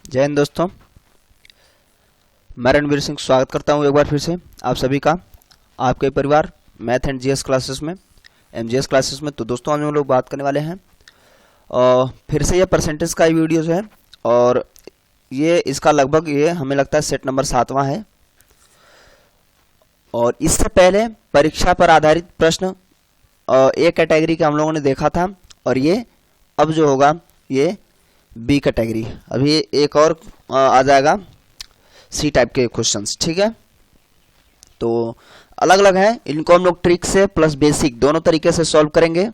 जय हिंद दोस्तों, मैं रणवीर सिंह स्वागत करता हूं एक बार फिर से आप सभी का आपके परिवार मैथ एंड जीएस क्लासेस में, एमजीएस क्लासेस में। तो दोस्तों आज हम लोग बात करने वाले हैं फिर से ये परसेंटेज का ही वीडियो जो है, और ये इसका लगभग ये हमें लगता है सेट नंबर 7वां है। और इससे पहले परीक्षा पर आधारित प्रश्न ए कैटेगरी के हम लोगों ने देखा था, और ये अब जो होगा ये बी कैटेगरी। अभी एक और आ जाएगा सी टाइप के क्वेश्चंस, ठीक है। तो अलग अलग है, इनको हम लोग ट्रिक से प्लस बेसिक दोनों तरीके से सॉल्व करेंगे,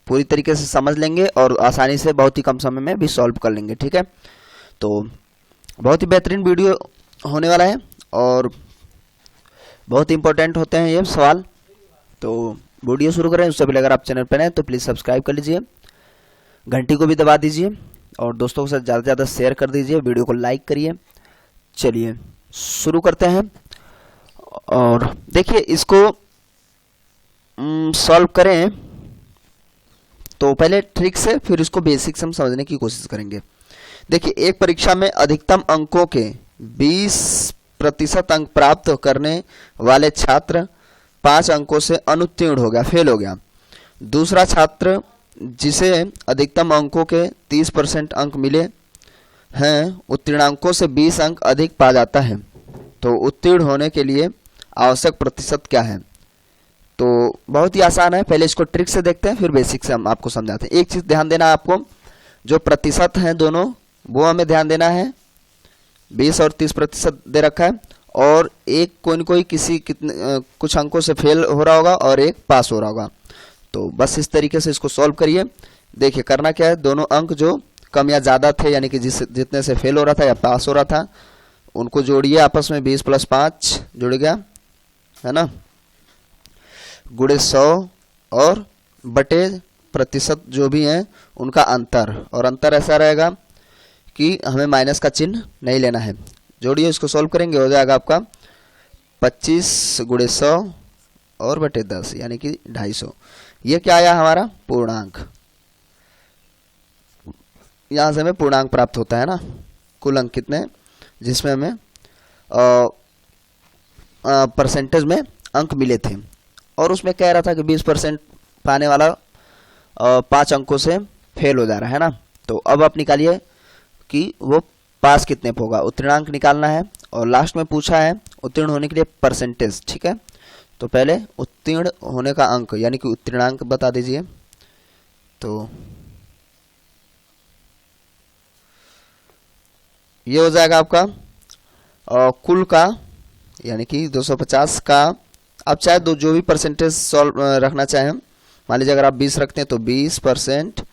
पूरी तरीके से समझ लेंगे और आसानी से बहुत ही कम समय में भी सॉल्व कर लेंगे, ठीक है। तो बहुत ही बेहतरीन वीडियो होने वाला है और बहुत ही इंपॉर्टेंट होते हैं ये सवाल। तो वीडियो शुरू करें उससे पहले अगर आप चैनल पर नए हैं तो प्लीज़ सब्सक्राइब कर लीजिए, घंटी को भी दबा दीजिए और दोस्तों के साथ ज़्यादा से ज़्यादा शेयर कर दीजिए, वीडियो को लाइक करिए। चलिए शुरू करते हैं और देखिए इसको सॉल्व करें तो पहले ट्रिक से फिर इसको बेसिक से हम समझने की कोशिश करेंगे। देखिए एक परीक्षा में अधिकतम अंकों के 20% अंक प्राप्त करने वाले छात्र 5 अंकों से अनुत्तीर्ण हो गया, फेल हो गया। दूसरा छात्र जिसे अधिकतम अंकों के 30% अंक मिले हैं उत्तीर्णांकों से 20 अंक अधिक पा जाता है। तो उत्तीर्ण होने के लिए आवश्यक प्रतिशत क्या है? तो बहुत ही आसान है, पहले इसको ट्रिक से देखते हैं फिर बेसिक से हम आपको समझाते हैं। एक चीज ध्यान देना है आपको, जो प्रतिशत है दोनों वो हमें ध्यान देना है। 20 और 30% दे रखा है और एक कोई न कोई कुछ अंकों से फेल हो रहा होगा और एक पास हो रहा होगा। तो बस इस तरीके से इसको सॉल्व करिए। देखिए करना क्या है, दोनों अंक जो कम या ज़्यादा थे यानी कि जितने से फेल हो रहा था या पास हो रहा था उनको जोड़िए आपस में। 20 + 5 जुड़ गया है ना, गुणे 100 और बटे प्रतिशत जो भी हैं उनका अंतर, और अंतर ऐसा रहेगा कि हमें माइनस का चिन्ह नहीं लेना है। जोड़िए इसको सॉल्व करेंगे, हो जाएगा आपका 25 × 100 और बटे 10 यानी कि 250। ये क्या आया हमारा पूर्णांक, यहां से हमें पूर्णांक प्राप्त होता है ना। कुल अंक कितने जिसमें हमें परसेंटेज में अंक मिले थे, और उसमें कह रहा था कि 20% पाने वाला 5 अंकों से फेल हो जा रहा है ना। तो अब आप निकालिए कि वो पास कितने पे होगा, उत्तीर्णांक निकालना है। और लास्ट में पूछा है उत्तीर्ण होने के लिए परसेंटेज, ठीक है। तो पहले उत्तीर्ण होने का अंक यानी कि उत्तीर्णांक बता दीजिए। तो ये हो जाएगा आपका कुल का यानी कि 250 का। आप चाहे जो भी परसेंटेज सॉल्व रखना चाहें, मान लीजिए अगर आप 20 रखते हैं तो 20%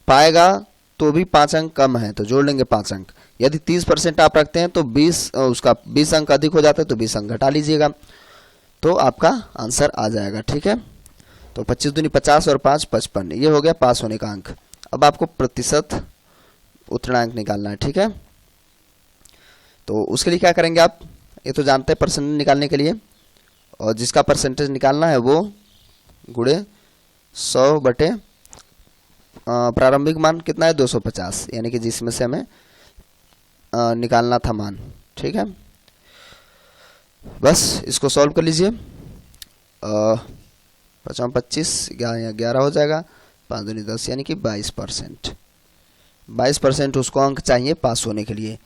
पाएगा तो भी 5 अंक कम है तो जोड़ लेंगे 5 अंक। यदि 30% आप रखते हैं तो 20 अंक अधिक हो जाता है तो 20 अंक घटा लीजिएगा, तो आपका आंसर आ जाएगा, ठीक है। तो 25 दूनी 50 और 5 55, ये हो गया पास होने का अंक। अब आपको प्रतिशत उत्तीर्णांक निकालना है, ठीक है। तो उसके लिए क्या करेंगे आप, ये तो जानते हैं परसेंटेज निकालने के लिए, और जिसका परसेंटेज निकालना है वो गुणे 100 बटे प्रारंभिक मान कितना है 250 यानी कि जिसमें से हमें निकालना था मान, ठीक है। बस इसको सॉल्व कर लीजिए। 5 25 11 हो जाएगा, 5 दूनी 10 यानी कि 22% उसको अंक चाहिए पास होने के लिए।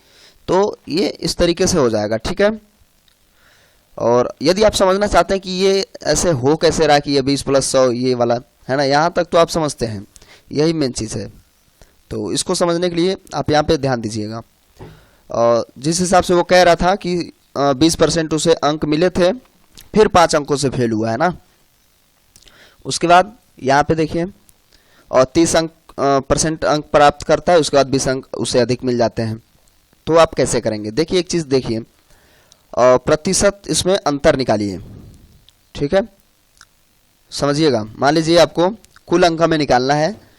तो ये इस तरीके से हो जाएगा, ठीक है। और यदि आप समझना चाहते हैं कि ये ऐसे हो कैसे रहा कि ये 20 + 100 ये वाला है ना, यहाँ तक तो आप समझते हैं, यही मेन चीज़ है। तो इसको समझने के लिए आप यहाँ पे ध्यान दीजिएगा। जिस हिसाब से वो कह रहा था कि 20% उसे अंक मिले थे फिर 5 अंकों से फेल हुआ है ना। उसके बाद यहाँ पे देखिए और 30% अंक प्राप्त करता है, उसके बाद 20 अंक उसे अधिक मिल जाते हैं। तो आप कैसे करेंगे, देखिए एक चीज़ देखिए, प्रतिशत इसमें अंतर निकालिए, ठीक है। समझिएगा, मान लीजिए आपको कुल अंक में निकालना है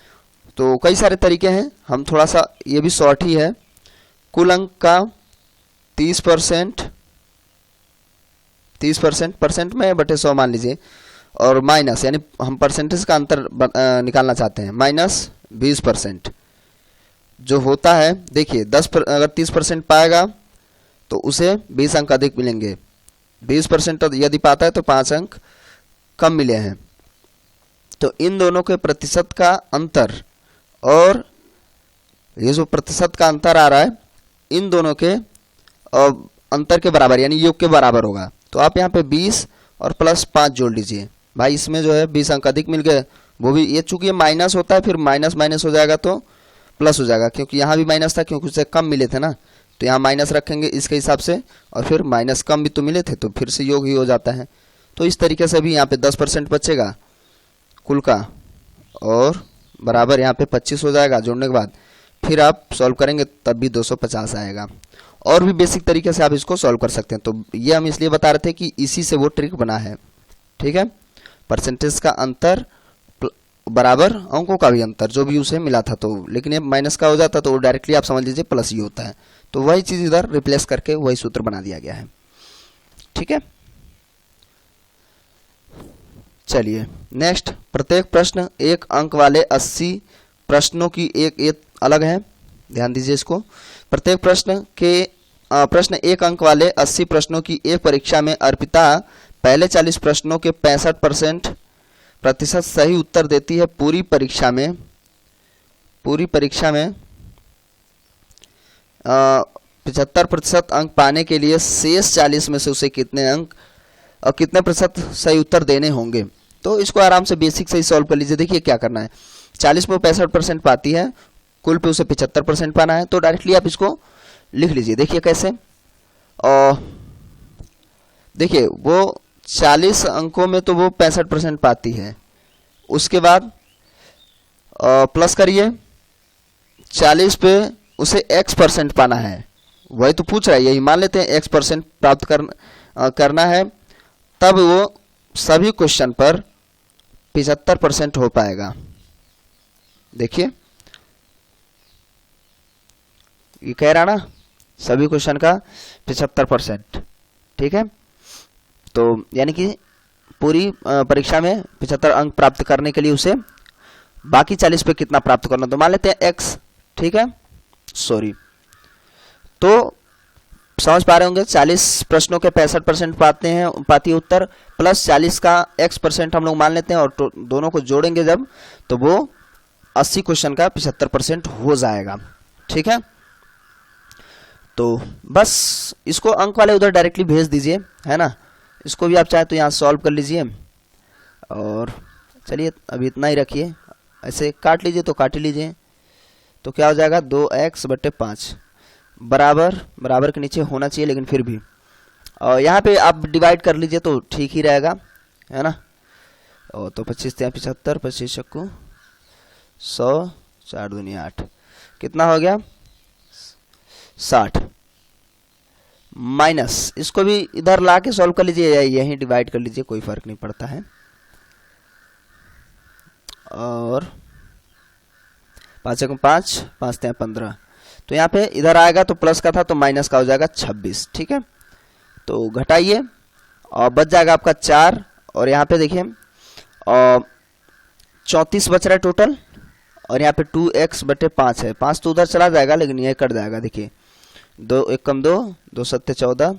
तो कई सारे तरीके हैं, हम थोड़ा सा ये भी शॉर्ट ही है। कुल अंक का 30% में बटे 100 मान लीजिए, और माइनस यानी हम परसेंटेज का अंतर निकालना चाहते हैं, -20%। जो होता है, देखिए अगर 30% पाएगा तो उसे 20 अंक अधिक मिलेंगे, 20% यदि पाता है तो 5 अंक कम मिले हैं। तो इन दोनों के प्रतिशत का अंतर और ये जो प्रतिशत का अंतर आ रहा है इन दोनों के अंतर के बराबर यानी योग के बराबर होगा। तो आप यहाँ पे 20 और प्लस 5 जोड़ लीजिए। भाई इसमें जो है 20 अंक अधिक मिल गए, वो भी ये चूंकि ये माइनस होता है फिर माइनस माइनस हो जाएगा तो प्लस हो जाएगा, क्योंकि यहाँ भी माइनस था क्योंकि उससे कम मिले थे ना, तो यहाँ माइनस रखेंगे इसके हिसाब से, और फिर माइनस कम भी तो मिले थे तो फिर से योग ही हो जाता है। तो इस तरीके से भी यहाँ पे 10% बचेगा कुल का और बराबर यहाँ पे 25 हो जाएगा जोड़ने के बाद। फिर आप सॉल्व करेंगे तब भी 250 आएगा। और भी बेसिक तरीके से आप इसको सॉल्व कर सकते हैं। तो ये हम इसलिए बता रहे थे कि इसी से वो ट्रिक बना है, ठीक है। परसेंटेज का अंतर बराबर अंकों का भी अंतर जो भी उसे मिला था, तो लेकिन ये माइनस का हो जाता तो डायरेक्टली आप समझ लीजिए प्लस ही होता है। तो वही चीज इधर रिप्लेस करके वही सूत्र बना दिया गया है, ठीक है। चलिए नेक्स्ट, प्रत्येक प्रश्न 1 अंक वाले 80 प्रश्नों की एक अलग है, ध्यान दीजिए इसको। प्रत्येक प्रश्न 1 अंक वाले 80 प्रश्नों की एक परीक्षा में अर्पिता पहले 40 प्रश्नों के 65% सही उत्तर देती है। पूरी परीक्षा में 75% अंक पाने के लिए शेष 40 में से उसे कितने अंक और कितने प्रतिशत सही उत्तर देने होंगे। तो इसको आराम से बेसिक से ही सॉल्व कर लीजिए। देखिए क्या करना है, 40 में 65% पाती है, कुल पे उसे 75% पाना है, तो डायरेक्टली आप इसको लिख लीजिए। देखिए कैसे, और देखिए वो 40 अंकों में तो वो 65% पाती है, उसके बाद प्लस करिए 40 पे उसे x% पाना है, वही तो पूछ रहा है, यही मान लेते हैं x% प्राप्त करना है, तब वो सभी क्वेश्चन पर 75% हो पाएगा। देखिए ये कह रहा ना सभी क्वेश्चन का 75%, ठीक है। तो यानी कि पूरी परीक्षा में 75 अंक प्राप्त करने के लिए उसे बाकी 40 पे कितना प्राप्त करना, तो मान लेते हैं x, ठीक है। सॉरी, तो समझ पा रहे होंगे 40 प्रश्नों के 65% पाती है उत्तर, प्लस 40 का x% हम लोग मान लेते हैं, और दोनों को जोड़ेंगे जब तो वो 80 क्वेश्चन का 75% हो जाएगा, ठीक है। तो बस इसको अंक वाले उधर डायरेक्टली भेज दीजिए, है ना। इसको भी आप चाहे तो यहाँ सॉल्व कर लीजिए, और चलिए अभी इतना ही रखिए, ऐसे काट लीजिए तो काट ही लीजिए। तो क्या हो जाएगा 2x/5 बराबर के नीचे होना चाहिए, लेकिन फिर भी और यहाँ पे आप डिवाइड कर लीजिए तो ठीक ही रहेगा, है ना। और तो 25 × 75, 25 × 100, 4 दूनी 8, कितना हो गया 60, माइनस इसको भी इधर ला के सॉल्व कर लीजिए, यहीं डिवाइड कर लीजिए, कोई फर्क नहीं पड़ता है। और 5 × 5, 5 × 15, तो यहाँ पे इधर आएगा तो प्लस का था तो माइनस का हो जाएगा 26, ठीक है। तो घटाइए और बच जाएगा आपका 4, और यहाँ पे देखिए 34 बच रहा है टोटल, और यहाँ पे 2x/5 है, 5 तो उधर चला जाएगा लेकिन ये कट जाएगा। देखिए 2 1 कम 2, 2 7 14,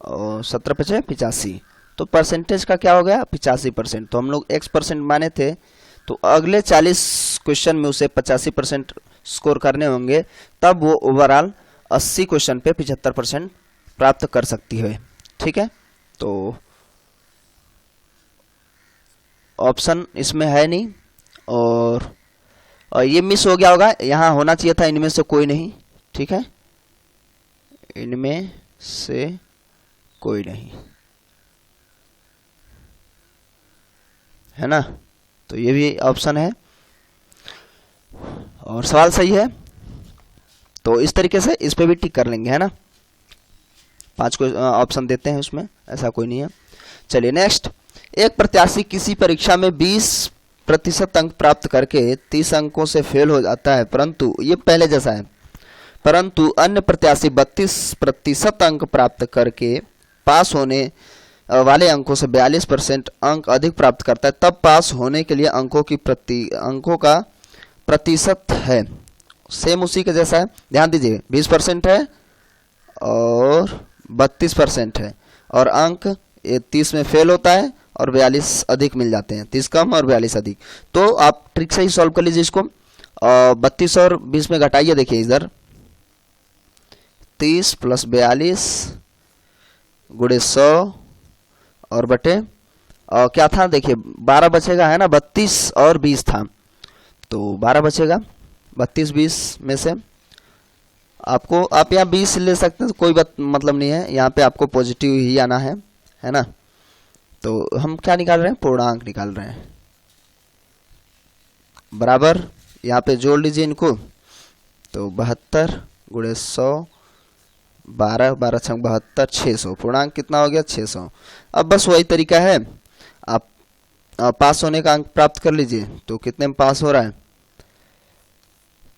और 17 5 85, तो परसेंटेज का क्या हो गया 85%। तो हम लोग x% माने थे, तो अगले 40 क्वेश्चन में उसे 85% स्कोर करने होंगे, तब वो ओवरऑल 80 क्वेश्चन पे 75% प्राप्त कर सकती है, ठीक है। तो ऑप्शन इसमें है नहीं, और ये मिस हो गया होगा, यहाँ होना चाहिए था इनमें से कोई नहीं, ठीक है, इनमें से कोई नहीं, है ना। तो ये भी ऑप्शन है और सवाल सही है। तो इस तरीके से इस पे भी टिक कर लेंगे, है ना। 5 को ऑप्शन देते हैं उसमें, ऐसा कोई नहीं है। चलिए नेक्स्ट, एक प्रत्याशी किसी परीक्षा में 20% अंक प्राप्त करके 30 अंकों से फेल हो जाता है, परंतु ये पहले जैसा है, परंतु अन्य प्रत्याशी 32% अंक प्राप्त करके पास होने वाले अंकों से 42% अंक अधिक प्राप्त करता है, तब पास होने के लिए अंकों का प्रतिशत है सेम उसी के जैसा है। ध्यान दीजिए 20% है और 32% है, और अंक ये 30 में फेल होता है और 42 अधिक मिल जाते हैं, 30 कम और 42 अधिक। तो आप ट्रिक से ही सॉल्व कर लीजिए इसको। 32 और 20 में घटाइए, देखिए इधर 30 + 42 × 100 और बटे क्या था, देखिए 12 बचेगा, है ना, 32 और 20 था तो 12 बचेगा। 32 20 में से आपको, आप यहाँ 20 ले सकते हैं तो कोई मतलब नहीं है, यहाँ पे आपको पॉजिटिव ही आना है ना। तो हम क्या निकाल रहे हैं, पूर्णांक निकाल रहे हैं। बराबर यहाँ पे जोड़ लीजिए इनको, तो 72 × 100, 12 12 × 72 600। पूर्णांक कितना हो गया, 600। अब बस वही तरीका है, आप पास होने का अंक प्राप्त कर लीजिए। तो कितने में पास हो रहा है,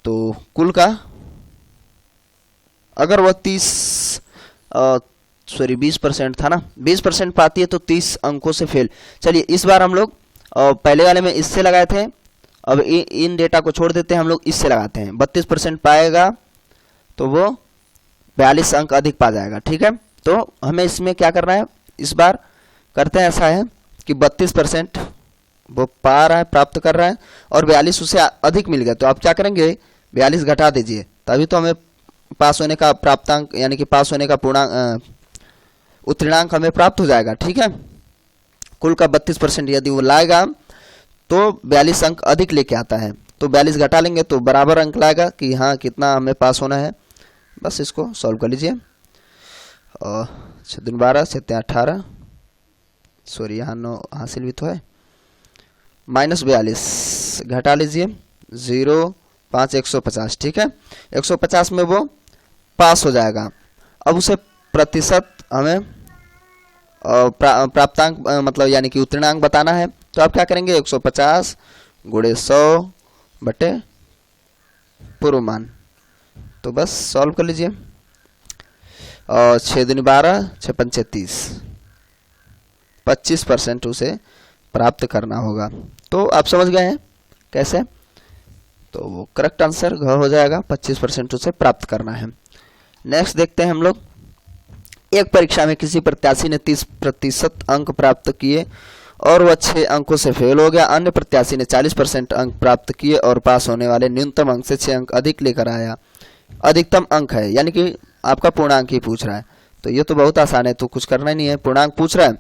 तो कुल का अगर वह 20% था ना, 20% पाती है तो 30 अंकों से फेल। चलिए इस बार हम लोग पहले वाले में इससे लगाए थे, अब इन डेटा को छोड़ देते हैं, हम लोग इससे लगाते हैं। 32% पाएगा तो वो 42 अंक अधिक पा जाएगा, ठीक है। तो हमें इसमें क्या करना है, इस बार करते हैं ऐसा है कि 32% वो पा रहा है, प्राप्त कर रहा है, और 42 उसे अधिक मिल गया। तो आप क्या करेंगे, 42 घटा दीजिए, तभी तो हमें पास होने का प्राप्तांक, यानी कि पास होने का पूर्णांक उत्तीर्णांक हमें प्राप्त हो जाएगा, ठीक है। कुल का 32% यदि वो लाएगा तो 42 अंक अधिक लेके आता है, तो 42 घटा लेंगे तो बराबर अंक लाएगा कि हाँ कितना हमें पास होना है। बस इसको सॉल्व कर लीजिए। 6 दूनी 12, 6 तिया 18, सॉरी यहाँ 9 हासिल भी तो है, -42 घटा लीजिए, 0 5 150, ठीक है। 150 में वो पास हो जाएगा। अब उसे प्रतिशत हमें प्राप्तांक मतलब यानी कि उत्तीर्णांक बताना है। तो आप क्या करेंगे, 150 × 100 बटे पूर्वमान। तो बस सॉल्व कर लीजिए। 6 दूनी 12, 6 पंचे 30, 25% उसे प्राप्त करना होगा। तो आप समझ गए हैं कैसे, तो वो करेक्ट आंसर घ हो जाएगा, 25% उसे प्राप्त करना है। नेक्स्ट देखते हैं हम लोग। एक परीक्षा में किसी प्रत्याशी ने 30% अंक प्राप्त किए और वह 6 अंकों से फेल हो गया। अन्य प्रत्याशी ने 40% अंक प्राप्त किए और पास होने वाले न्यूनतम अंक से 6 अंक अधिक लेकर आया। अधिकतम अंक है, यानी कि आपका पूर्णांक ही पूछ रहा है। तो ये तो बहुत आसान है, तो कुछ करना ही नहीं है, पूर्णांक पूछ रहा है।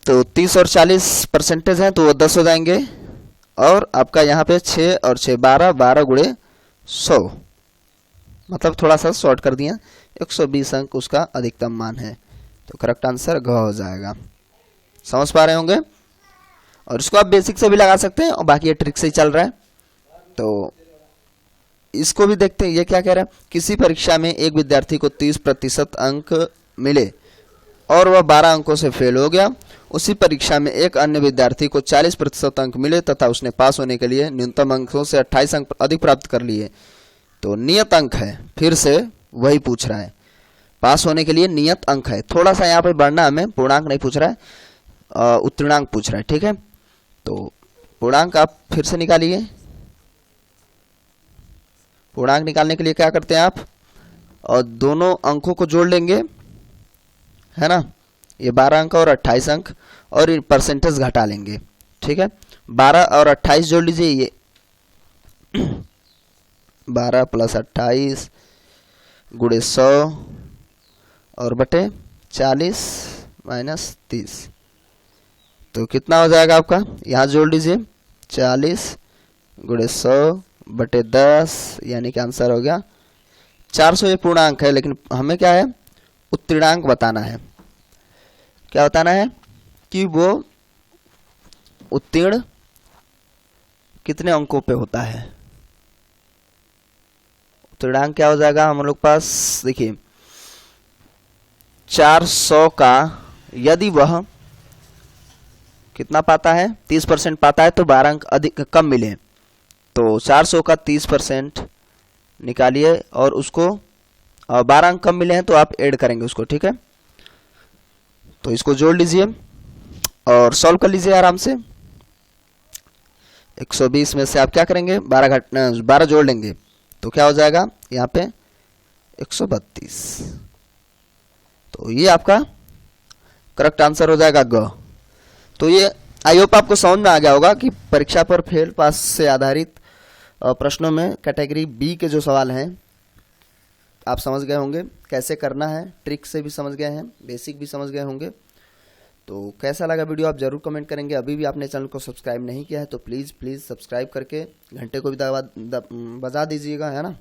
तो 30 और 40% है तो वो 10 हो जाएंगे, और आपका यहाँ पे 6 और 6 12, 12 × 100, मतलब थोड़ा सा शॉर्ट कर दिया, 120 अंक उसका अधिकतम मान है। तो करेक्ट आंसर घ हो जाएगा। समझ पा रहे होंगे। और इसको आप बेसिक से भी लगा सकते हैं, और बाकी ये ट्रिक से ही चल रहा है। तो इसको भी देखते हैं, ये क्या कह रहा है, किसी परीक्षा में एक विद्यार्थी को 30% अंक मिले और वह 12 अंकों से फेल हो गया। उसी परीक्षा में एक अन्य विद्यार्थी को 40% अंक मिले तथा उसने पास होने के लिए न्यूनतम अंकों से 28 अंक अधिक प्राप्त कर लिए। तो नियत अंक है, फिर से वही पूछ रहा है, पास होने के लिए नियत अंक है। थोड़ा सा यहाँ पे बढ़ना, हमें पूर्णांक नहीं पूछ रहा है, उत्तीर्णांक पूछ रहा है, ठीक है। तो पूर्णांक आप फिर से निकालिए। पूर्णांक निकालने के लिए क्या करते हैं आप, और दोनों अंकों को जोड़ लेंगे, है ना, ये 12 अंक और 28 अंक, और ये परसेंटेज घटा लेंगे, ठीक है। 12 और 28 जोड़ लीजिए, ये 12 + 28 × 100 और बटे 40 - 30। तो कितना हो जाएगा आपका, यहाँ जोड़ लीजिए, 40 × 100 बटे 10, यानी कि आंसर हो गया 400। ये पूर्णांक है, लेकिन हमें क्या है, उत्तीर्णांक बताना है। क्या बताना है कि वो उत्तीर्ण कितने अंकों पे होता है। उत्तीर्णांक क्या हो जाएगा हम लोग पास, देखिए 400 का यदि वह कितना पाता है, 30% पाता है तो 12 अंक अधिक कम मिले। तो 400 का 30% निकालिए और उसको 12 अंक कम मिले हैं तो आप ऐड करेंगे उसको, ठीक है। तो इसको जोड़ लीजिए और सॉल्व कर लीजिए आराम से। 120 में से आप क्या करेंगे, 12 जोड़ लेंगे तो क्या हो जाएगा यहाँ पे 132। तो ये आपका करेक्ट आंसर हो जाएगा ग। तो ये आई होप आपको समझ में आ गया होगा कि परीक्षा पर फेल पास से आधारित प्रश्नों में कैटेगरी बी के जो सवाल हैं आप समझ गए होंगे कैसे करना है, ट्रिक से भी समझ गए हैं, बेसिक भी समझ गए होंगे। तो कैसा लगा वीडियो आप ज़रूर कमेंट करेंगे। अभी भी आपने चैनल को सब्सक्राइब नहीं किया है तो प्लीज़ सब्सक्राइब करके घंटे को भी बजा दीजिएगा, है ना।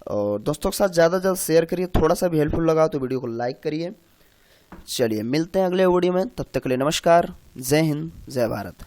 और दोस्तों के साथ ज़्यादा से ज़्यादा शेयर करिए, थोड़ा सा भी हेल्पफुल लगा तो वीडियो को लाइक करिए। चलिए मिलते हैं अगले वीडियो में, तब तक के लिए नमस्कार, जय हिंद, जय भारत।